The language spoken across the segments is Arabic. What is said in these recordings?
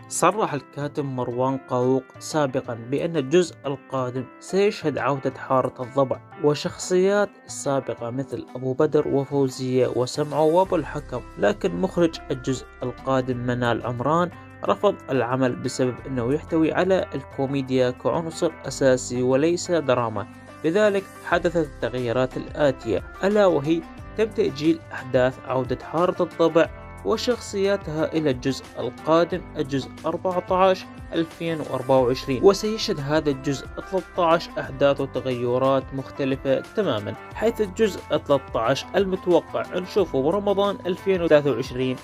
صرح الكاتب مروان قاووق سابقا بأن الجزء القادم سيشهد عودة حارة الضبع وشخصيات سابقة مثل أبو بدر وفوزية وسمعة وأبو الحكم، لكن مخرج الجزء القادم منال عمران رفض العمل بسبب أنه يحتوي على الكوميديا كعنصر أساسي وليس دراما. لذلك حدثت التغييرات الآتية، ألا وهي تم تأجيل أحداث عودة حارة الضبع وشخصياتها إلى الجزء القادم، الجزء 14 2024، وسيشهد هذا الجزء 13 أحداث وتغيرات مختلفة تماما، حيث الجزء 13 المتوقع نشوفه برمضان 2023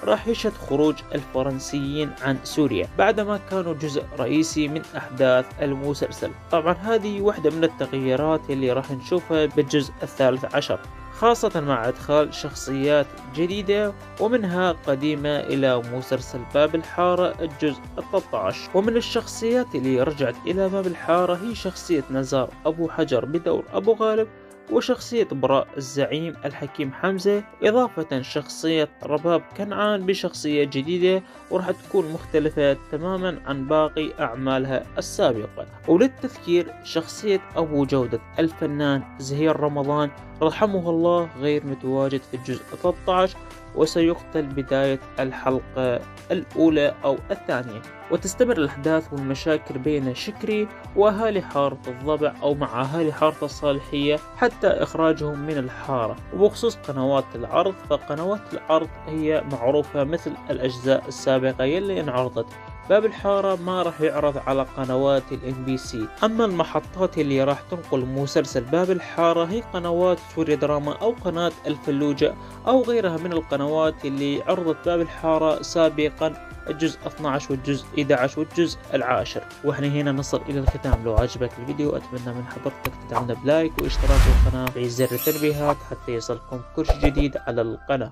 راح يشهد خروج الفرنسيين عن سوريا بعدما كانوا جزء رئيسي من أحداث المسلسل. طبعا هذه واحدة من التغييرات اللي راح نشوفها بالجزء 13، خاصة مع إدخال شخصيات جديدة ومنها قديمة إلى مسلسل باب الحارة الجزء 13. ومن الشخصيات اللي رجعت إلى باب الحارة هي شخصية نزار أبو حجر بدور أبو غالب، وشخصية براء الزعيم الحكيم حمزة، إضافة شخصية رباب كنعان بشخصية جديدة وراح تكون مختلفة تماما عن باقي أعمالها السابقة. وللتذكير شخصية أبو جودة الفنان زهير رمضان رحمه الله غير متواجد في الجزء 13 وسيقتل بداية الحلقة الأولى أو الثانية، وتستمر الأحداث والمشاكل بين شكري وأهالي حارة الضبع أو مع أهالي حارة الصالحية حتى إخراجهم من الحارة. وبخصوص قنوات العرض، فقنوات العرض هي معروفة مثل الأجزاء السابقة يلي انعرضت. باب الحارة ما راح يعرض على قنوات الMBC، أما المحطات اللي راح تنقل مسلسل باب الحارة هي قنوات سوريا دراما أو قناة الفلوجة أو غيرها من القنوات اللي عرضت باب الحارة سابقا الجزء 12 والجزء 11 والجزء العاشر. واحنا هنا نصل الى الختام. لو عجبك الفيديو اتمنى من حضرتك تدعمنا بلايك واشتراك بالقناة وزر التنبيهات حتى يصلكم كل شيء جديد على القناة.